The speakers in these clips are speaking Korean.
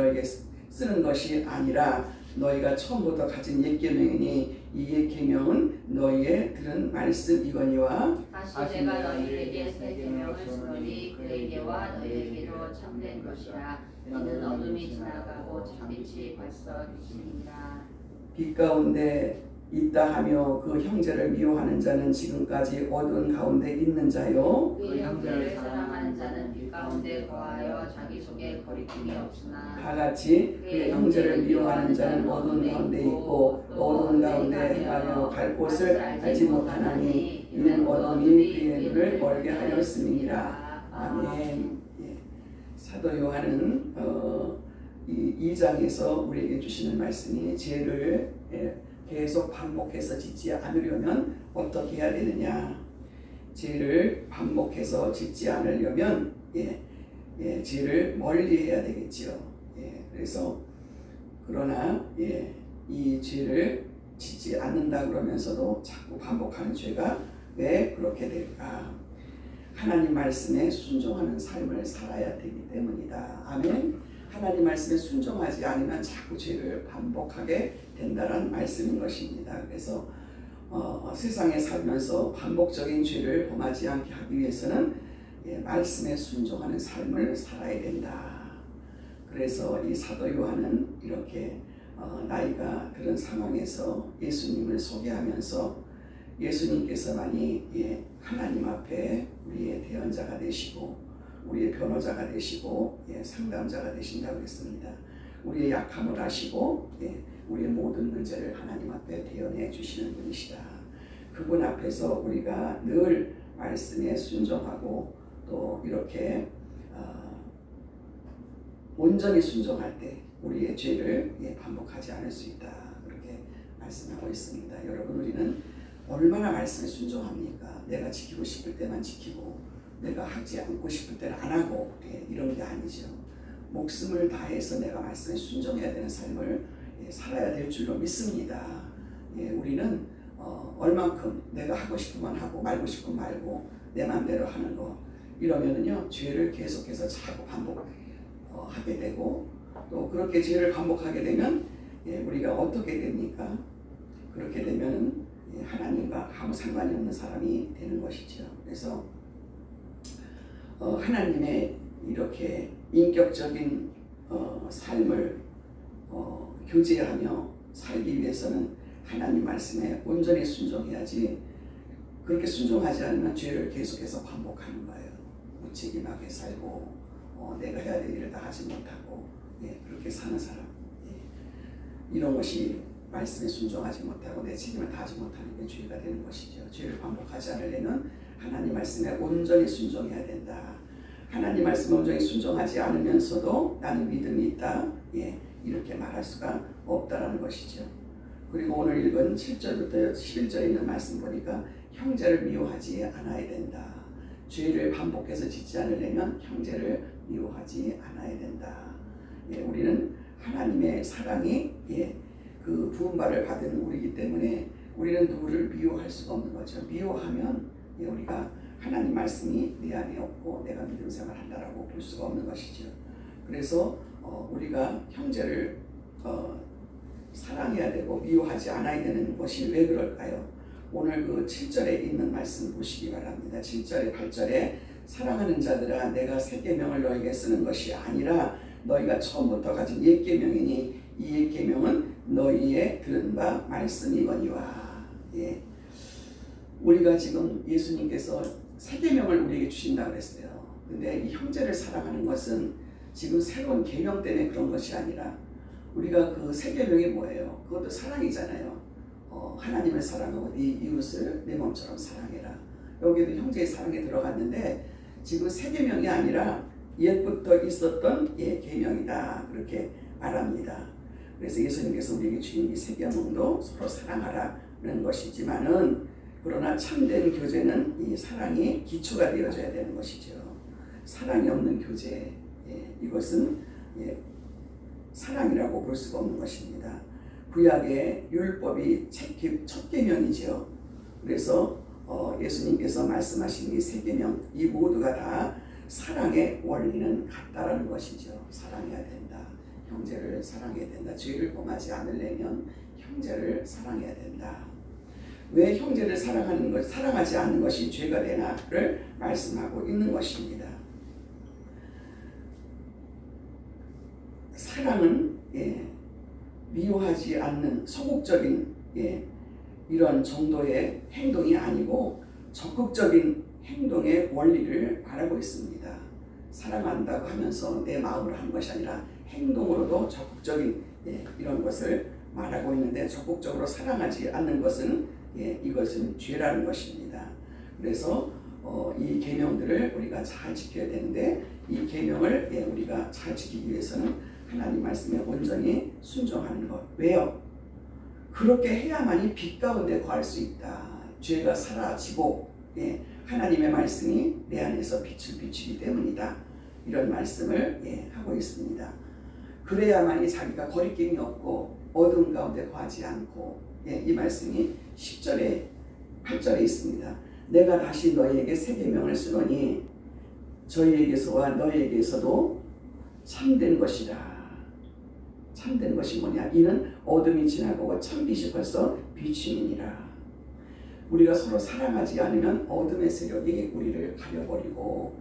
너에게 쓰는 것이 아니라 너희가 처음부터 가진 옛 계명이니 이 옛 계명은 너희의 들은 말씀이거니와 다시 내가 너희에게 새 계명을 주노니 그에게와 너희에게로 참된 것이라. 이는 어둠이 지나가고 참빛이 벌써 비치니라. 빛 가운데 있다 하며 그 형제를 미워하는 자는 지금까지 어두운 가운데 있는 자요. 그 형제를 사랑하는 자는 빛 가운데 거하여 자기 속에 거리낌이 없으나 다 같이 그 형제를 미워하는 자는 어두운 가운데 있고 또 어두운 가운데 행하며 갈 곳을 알지 못하나니 이는 어둠이 그의 눈을 멀게 하였음이니라. 아멘. 예. 사도 요한은 이 2장에서 우리에게 주시는 말씀이 죄를 계속 반복해서 짓지 않으려면 어떻게 해야 되느냐. 죄를 반복해서 짓지 않으려면 죄를 멀리 해야 되겠지요. 그래서 그러나 이 죄를 짓지 않는다 그러면서도 자꾸 반복하는 죄가 왜 그렇게 될까? 하나님 말씀에 순종하는 삶을 살아야 되기 때문이다. 아멘. 하나님 말씀에 순종하지 않으면 자꾸 죄를 반복하게 된다는 말씀인 것입니다. 그래서 세상에 살면서 반복적인 죄를 범하지 않게 하기 위해서는 말씀에 순종하는 삶을 살아야 된다. 그래서 이 사도 요한은 이렇게 나이가 들은 상황에서 예수님을 소개하면서 예수님께서만이 하나님 앞에 우리의 대언자가 되시고 우리의 변호자가 되시고 상담자가 되신다고 했습니다. 우리의 약함을 아시고 우리의 모든 문제를 하나님 앞에 대언해 주시는 분이시다. 그분 앞에서 우리가 늘 말씀에 순종하고 또 이렇게 온전히 순종할 때 우리의 죄를 반복하지 않을 수 있다. 그렇게 말씀하고 있습니다. 여러분, 우리는 얼마나 말씀에 순종합니까? 내가 지키고 싶을 때만 지키고 내가 하지 않고 싶을 때는 안 하고 이런 게 아니죠. 목숨을 다해서 내가 말씀에 순종해야 되는 삶을 살아야 될 줄로 믿습니다. 우리는 얼만큼 내가 하고 싶으면 하고 말고 싶으면 말고 내 마음대로 하는 거 이러면은요 죄를 계속해서 자꾸 반복하게 되고 또 그렇게 죄를 반복하게 되면 우리가 어떻게 됩니까? 그렇게 되면 하나님과 아무 상관이 없는 사람이 되는 것이죠. 그래서 하나님의 이렇게 인격적인 삶을 교제하며 살기 위해서는 하나님 말씀에 온전히 순종해야지 그렇게 순종하지 않으면 죄를 계속해서 반복하는 거예요. 무책임하게 살고 내가 해야 될 일을 다 하지 못하고 그렇게 사는 사람 이런 것이 말씀에 순종하지 못하고 내 책임을 다하지 못하는 게 죄가 되는 것이죠. 죄를 반복하지 않으려면 하나님 말씀에 온전히 순종해야 된다. 하나님 말씀에 온전히 순종하지 않으면서도 나는 믿음이 있다. 이렇게 말할 수가 없다라는 것이죠. 그리고 오늘 읽은 7절부터 11절에 있는 말씀 보니까 형제를 미워하지 않아야 된다. 죄를 반복해서 짓지 않으려면 형제를 미워하지 않아야 된다. 우리는 하나님의 사랑이 그 부은바를 받은 우리이기 때문에 우리는 누구를 미워할 수가 없는 거죠. 미워하면 우리가 하나님 말씀이 내 안에 없고 내가 믿음 생활을 한다라고 볼 수가 없는 것이죠. 그래서 우리가 형제를 사랑해야 되고 미워하지 않아야 되는 것이 왜 그럴까요? 오늘 그 7절에 있는 말씀 보시기 바랍니다. 7절에 8절에 사랑하는 자들아 내가 새 계명을 너에게 쓰는 것이 아니라 너희가 처음부터 가진 옛 계명이니 이 옛 계명은 너희의 들은 바 말씀이거니와. 우리가 지금 예수님께서 새 계명을 우리에게 주신다고 했어요. 근데 이 형제를 사랑하는 것은 지금 새로운 계명 때문에 그런 것이 아니라 우리가 그 새 계명이 뭐예요? 그것도 사랑이잖아요. 하나님을 사랑하고 네 이웃을 내 몸처럼 사랑해라. 여기도 형제의 사랑에 들어갔는데 지금 새 계명이 아니라 옛부터 있었던 계명이다. 그렇게 말합니다. 그래서 예수님께서 우리에게 주신 이 새 계명도 서로 사랑하라는 것이지만은 그러나 참된 교제는 이 사랑이 기초가 되어져야 되는 것이죠. 사랑이 없는 교제, 이것은 사랑이라고 볼 수가 없는 것입니다. 구약의 율법이 첫 계명이죠. 그래서 예수님께서 말씀하신 이 세 계명, 이 모두가 다 사랑의 원리는 같다라는 것이죠. 사랑해야 된다. 형제를 사랑해야 된다. 죄를 범하지 않으려면 형제를 사랑해야 된다. 왜 형제를 사랑하지 않는 것이 죄가 되나를 말씀하고 있는 것입니다. 사랑은 미워하지 않는 소극적인 이런 정도의 행동이 아니고 적극적인 행동의 원리를 말하고 있습니다. 사랑한다고 하면서 내 마음으로 하는 것이 아니라 행동으로도 적극적인 이런 것을 말하고 있는데, 적극적으로 사랑하지 않는 것은 이것은 죄라는 것입니다. 그래서 이 계명들을 우리가 잘 지켜야 되는데, 이 계명을 우리가 잘 지키기 위해서는 하나님 말씀에 온전히 순종하는 것. 왜요? 그렇게 해야만이 빛 가운데 거할 수 있다. 죄가 사라지고 하나님의 말씀이 내 안에서 빛을 비추기 때문이다. 이런 말씀을 하고 있습니다. 그래야만이 자기가 거리낌이 없고 어두운 가운데 거하지 않고, 이 말씀이 10절에 8절에 있습니다. 내가 다시 너희에게 새 계명을 쓰노니 저희에게서와 너희에게서도 참된 것이라. 참된 것이 뭐냐? 이는 어둠이 지나가고 참빛이 벌써 비춤이니라. 우리가 서로 사랑하지 않으면 어둠의 세력이 우리를 가려버리고,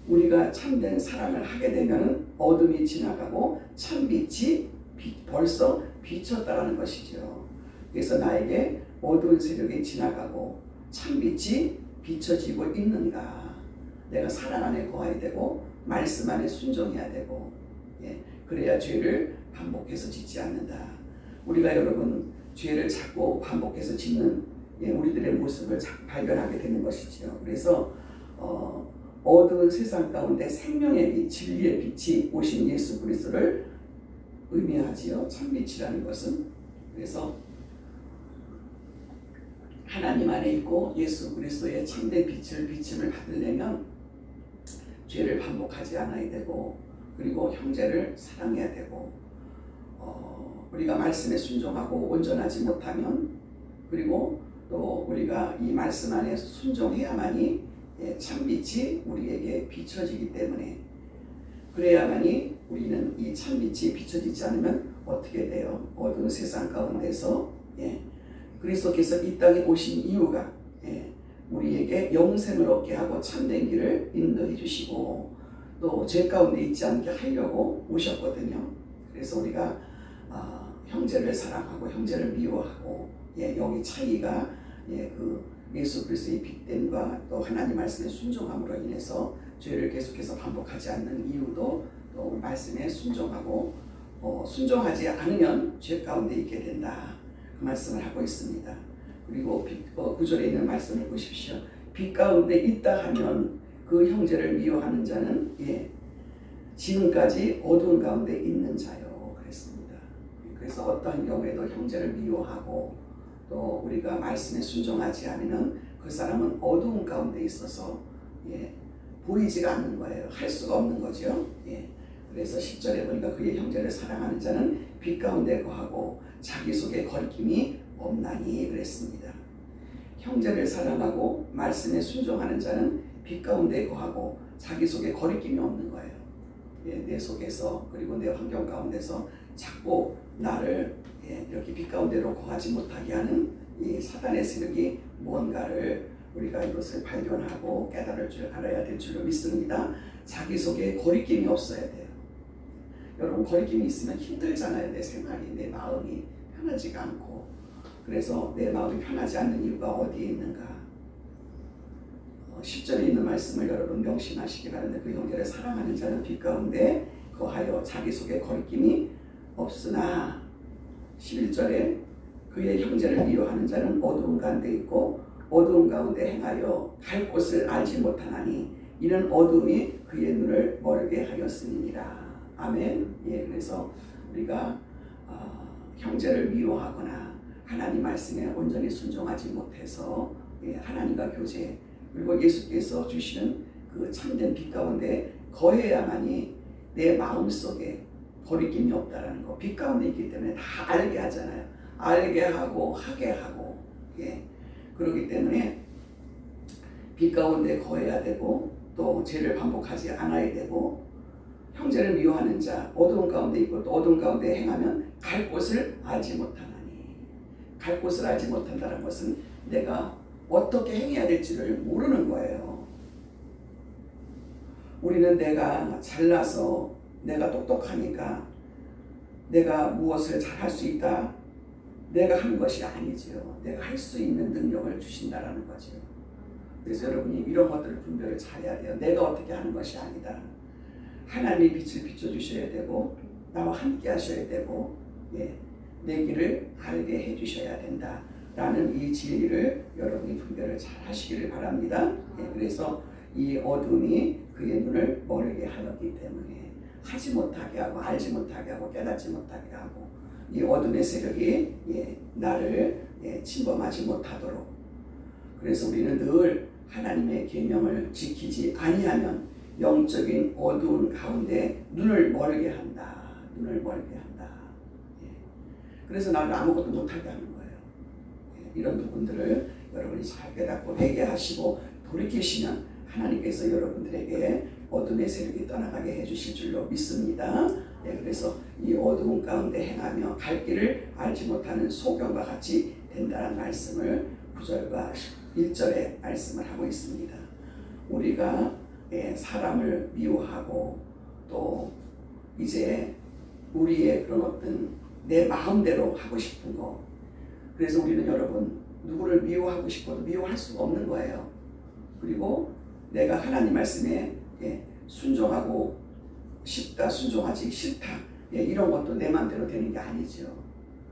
우리가 참된 사랑을 하게 되면 어둠이 지나가고 참빛이 벌써 비쳤다라는 것이죠. 그래서 나에게 어두운 세력이 지나가고 참빛이 비춰지고 있는가? 내가 사랑 안에 거해야 되고 말씀 안에 순종해야 되고, 그래야 죄를 반복해서 짓지 않는다. 우리가 여러분 죄를 자꾸 반복해서 짓는 우리들의 모습을 발견하게 되는 것이죠. 그래서 어두운 세상 가운데 생명의 빛, 진리의 빛이 오신 예수 그리스도를 의미하지요. 참빛이라는 것은. 그래서 하나님 안에 있고 예수 그리스도의 참된 비침을 받으려면 죄를 반복하지 않아야 되고, 그리고 형제를 사랑해야 되고, 우리가 말씀에 순종하고 온전하지 못하면, 그리고 또 우리가 이 말씀 안에 순종해야만이 참빛이 우리에게 비춰지기 때문에, 그래야만이 우리는 이 참빛이 비춰지지 않으면 어떻게 돼요? 어두운 세상 가운데서 그리스도께서 이 땅에 오신 이유가 우리에게 영생을 얻게 하고 참된 길을 인도해 주시고 또 죄 가운데 있지 않게 하려고 오셨거든요. 그래서 우리가 형제를 사랑하고 형제를 미워하고, 여기 차이가 그 예수 그리스도의 빛됨과 또 하나님 말씀에 순종함으로 인해서 죄를 계속해서 반복하지 않는 이유도 또 말씀에 순종하고, 순종하지 않으면 죄 가운데 있게 된다. 그 말씀을 하고 있습니다. 그리고 9절에 있는 말씀을 보십시오. 빛 가운데 있다 하면 그 형제를 미워하는 자는 지금까지 어두운 가운데 있는 자요. 그랬습니다. 그래서 어떠한 경우에도 형제를 미워하고 또 우리가 말씀에 순종하지 않으면 그 사람은 어두운 가운데 있어서 보이지가 않는 거예요. 할 수가 없는 거죠. 그래서 10절에 보니까 그의 형제를 사랑하는 자는 빛 가운데 거하고 자기 속에 거리낌이 없나니 그랬습니다. 형제를 사랑하고 말씀에 순종하는 자는 빛 가운데 거하고 자기 속에 거리낌이 없는 거예요. 내 속에서 그리고 내 환경 가운데서 자꾸 나를 이렇게 빛 가운데로 거하지 못하게 하는 이 사단의 세력이 뭔가를 우리가 이것을 발견하고 깨달을 줄 알아야 될 줄로 믿습니다. 자기 속에 거리낌이 없어야 돼요. 여러분, 거리낌이 있으면 힘들잖아요. 내 생활이, 내 마음이 편하지가 않고. 그래서 내 마음이 편하지 않는 이유가 어디에 있는가? 10절에 있는 말씀을 여러분 명심하시기 바랍니다. 그 형제를 사랑하는 자는 빛 가운데 거하여 자기 속에 거리낌이 없으나, 11절에 그의 형제를 미워하는 자는 어두운 가운데 있고 어두운 가운데 행하여 갈 곳을 알지 못하나니 이는 어둠이 그의 눈을 멀게 하였음이니라. 아멘. 그래서 우리가 형제를 미워하거나 하나님 말씀에 온전히 순종하지 못해서 하나님과 교제, 그리고 예수께서 주시는 그 참된 빛 가운데 거해야만이 내 마음속에 거리낌이 없다라는 거. 빛 가운데 있기 때문에 다 알게 하잖아요. 알게 하고 하게 하고. 그렇기 때문에 빛 가운데 거해야 되고 또 죄를 반복하지 않아야 되고 형제를 미워하는 자 어두운 가운데 있고 또 어두운 가운데 행하면 갈 곳을 알지 못하나니. 갈 곳을 알지 못한다는 것은 내가 어떻게 행해야 될지를 모르는 거예요. 우리는 내가 잘나서 내가 똑똑하니까 내가 무엇을 잘할 수 있다, 내가 하는 것이 아니지요. 내가 할 수 있는 능력을 주신다라는 거죠. 그래서 여러분이 이런 것들을 분별을 잘해야 돼요. 내가 어떻게 하는 것이 아니다. 하나님의 빛을 비춰주셔야 되고 나와 함께 하셔야 되고 내 길을 알게 해주셔야 된다라는 이 진리를 여러분이 분별을 잘 하시기를 바랍니다. 그래서 이 어둠이 그의 눈을 멀게 하였기 때문에 하지 못하게 하고 알지 못하게 하고 깨닫지 못하게 하고 이 어둠의 세력이 나를 침범하지 못하도록. 그래서 우리는 늘 하나님의 계명을 지키지 아니하면 영적인 어두운 가운데 눈을 멀게 한다. 눈을 멀게 한다. 그래서 나를 아무것도 못하게 하는 거예요. 이런 부분들을 여러분이 잘 깨닫고 회개하시고 돌이키시면 하나님께서 여러분들에게 어둠의 세력이 떠나가게 해주실 줄로 믿습니다. 그래서 이 어두운 가운데 행하며 갈 길을 알지 못하는 소경과 같이 된다는 말씀을 9절과 1절에 말씀을 하고 있습니다. 우리가 사람을 미워하고 또 이제 우리의 그런 어떤 내 마음대로 하고 싶은 거, 그래서 우리는 여러분 누구를 미워하고 싶어도 미워할 수가 없는 거예요. 그리고 내가 하나님 말씀에 순종하고 싶다, 순종하지 싫다, 이런 것도 내 마음대로 되는 게 아니죠.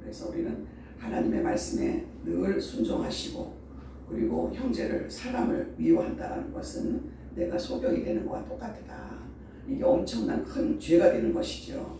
그래서 우리는 하나님의 말씀에 늘 순종하시고, 그리고 형제를, 사람을 미워한다는 것은 내가 소경이 되는 것과 똑같다. 이게 엄청난 큰 죄가 되는 것이죠.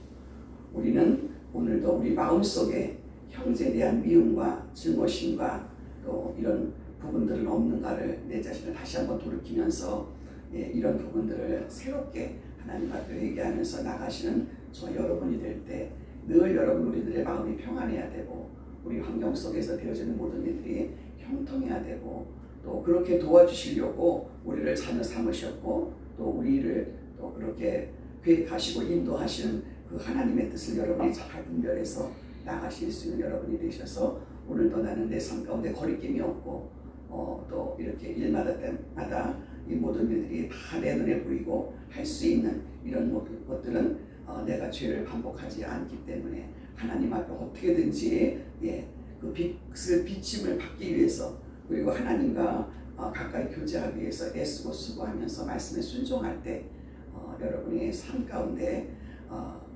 우리는 오늘도 우리 마음속에 형제에 대한 미움과 증오심과 또 이런 부분들은 없는가를 내 자신을 다시 한번 돌이키면서 이런 부분들을 새롭게 하나님 앞에 회개하면서 나가시는 저 여러분이 될 때 늘 여러분 우리들의 마음이 평안해야 되고 우리 환경 속에서 되어지는 모든 일들이 형통해야 되고 또 그렇게 도와주시려고 우리를 자녀 삼으셨고 또 우리를 또 그렇게 계획하시고 인도하시는 그 하나님의 뜻을 여러분이 잘 분별해서 나가실 수 있는 여러분이 되셔서 오늘도 나는 내 삶 가운데 거리낌이 없고 또 이렇게 일마다 때마다 이 모든 일들이 다 내 눈에 보이고 할 수 있는 이런 모든 것들은 내가 죄를 반복하지 않기 때문에 하나님 앞에 어떻게든지 그 빛을 비침을 받기 위해서 그리고 하나님과 가까이 교제하기 위해서 애쓰고 수고하면서 말씀에 순종할 때 여러분의 삶 가운데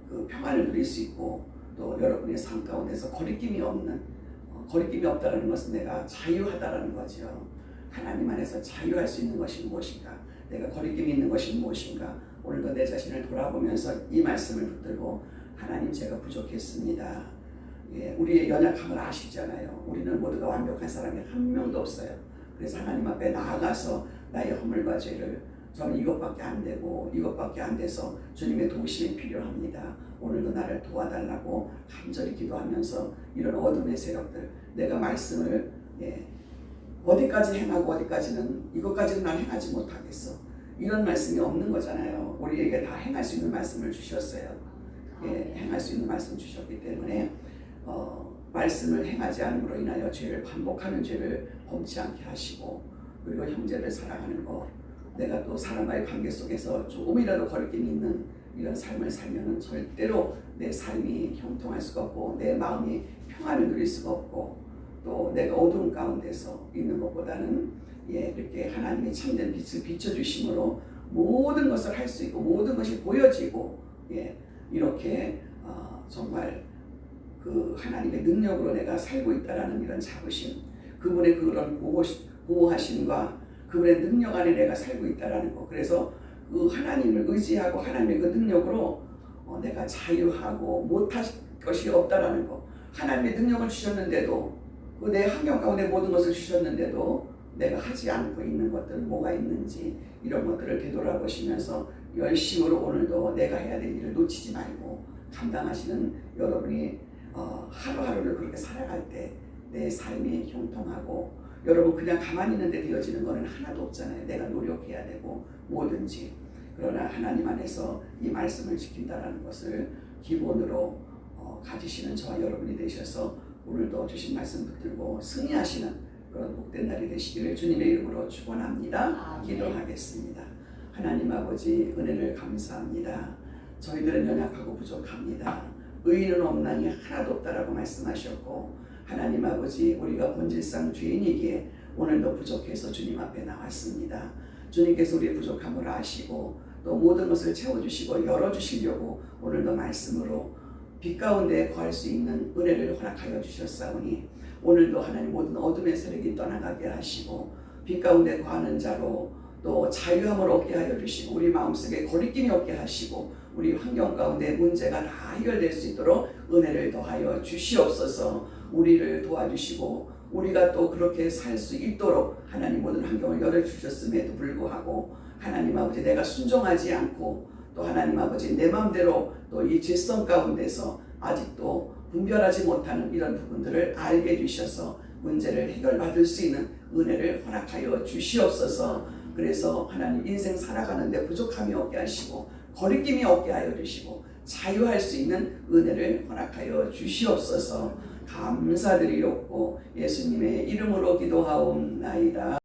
그 평안을 누릴 수 있고 또 여러분의 삶 가운데서 거리낌이 없다는 것은 내가 자유하다라는 거죠. 하나님 안에서 자유할 수 있는 것이 무엇인가, 내가 거리낌이 있는 것이 무엇인가, 오늘도 내 자신을 돌아보면서 이 말씀을 붙들고 하나님 제가 부족했습니다. 우리의 연약함을 아시잖아요. 우리는 모두가 완벽한 사람이 한 명도 없어요. 그래서 하나님 앞에 나아가서 나의 허물과 죄를 저는 이것밖에 안 되고 이것밖에 안 돼서 주님의 도우심이 필요합니다. 오늘도 나를 도와달라고 간절히 기도하면서 이런 어둠의 세력들, 내가 말씀을 어디까지 행하고 어디까지는 이것까지는 난 행하지 못하겠어. 이런 말씀이 없는 거잖아요. 우리에게 다 행할 수 있는 말씀을 주셨어요. 행할 수 있는 말씀 주셨기 때문에 말씀을 행하지 않음으로 인하여 죄를 반복하는 죄를 범치 않게 하시고 그리고 형제를 사랑하는 것, 내가 또 사람과의 관계 속에서 조금이라도 거리낌이 있는 이런 삶을 살면은 절대로 내 삶이 형통할 수가 없고 내 마음이 평안을 누릴 수가 없고 또 내가 어두운 가운데서 있는 것보다는 이렇게 하나님의 참된 빛을 비춰주심으로 모든 것을 할 수 있고 모든 것이 보여지고 이렇게 정말 그 하나님의 능력으로 내가 살고 있다라는 이런 자부심, 그분의 그런 보호하심과 그분의 능력 안에 내가 살고 있다라는 거. 그래서 그 하나님을 의지하고 하나님의 그 능력으로 내가 자유하고 못할 것이 없다라는 거. 하나님의 능력을 주셨는데도 그 내 환경 가운데 모든 것을 주셨는데도 내가 하지 않고 있는 것들은 뭐가 있는지 이런 것들을 되돌아보시면서 열심으로 오늘도 내가 해야 될 일을 놓치지 말고 감당하시는 여러분이 하루하루를 그렇게 살아갈 때 내 삶이 형통하고 여러분 그냥 가만히 있는데 되어지는 거는 하나도 없잖아요. 내가 노력해야 되고 뭐든지. 그러나 하나님 안에서 이 말씀을 지킨다는 것을 기본으로 가지시는 저와 여러분이 되셔서 오늘도 주신 말씀 붙들고 승리하시는 그런 복된 날이 되시기를 주님의 이름으로 축원합니다. 기도하겠습니다. 하나님 아버지 은혜를 감사합니다. 저희들은 연약하고 부족합니다. 의인은 없나니 하나도 없다라고 말씀하셨고 하나님 아버지 우리가 본질상 죄인이기에 오늘도 부족해서 주님 앞에 나왔습니다. 주님께서 우리의 부족함을 아시고 또 모든 것을 채워주시고 열어주시려고 오늘도 말씀으로 빛 가운데 거할 수 있는 은혜를 허락하여 주셨사오니 오늘도 하나님 모든 어둠의 세력이 떠나가게 하시고 빛 가운데 거하는 자로 또 자유함을 얻게 하여 주시고 우리 마음속에 거리낌이 없게 하시고 우리 환경 가운데 문제가 다 해결될 수 있도록 은혜를 더하여 주시옵소서. 우리를 도와주시고 우리가 또 그렇게 살 수 있도록 하나님 모든 환경을 열어주셨음에도 불구하고 하나님 아버지 내가 순종하지 않고 또 하나님 아버지 내 마음대로 또 이 죄성 가운데서 아직도 분별하지 못하는 이런 부분들을 알게 해주셔서 문제를 해결받을 수 있는 은혜를 허락하여 주시옵소서. 그래서 하나님 인생 살아가는데 부족함이 없게 하시고 거리낌이 없게 하여 주시고 자유할 수 있는 은혜를 허락하여 주시옵소서. 감사드리옵고 예수님의 이름으로 기도하옵나이다.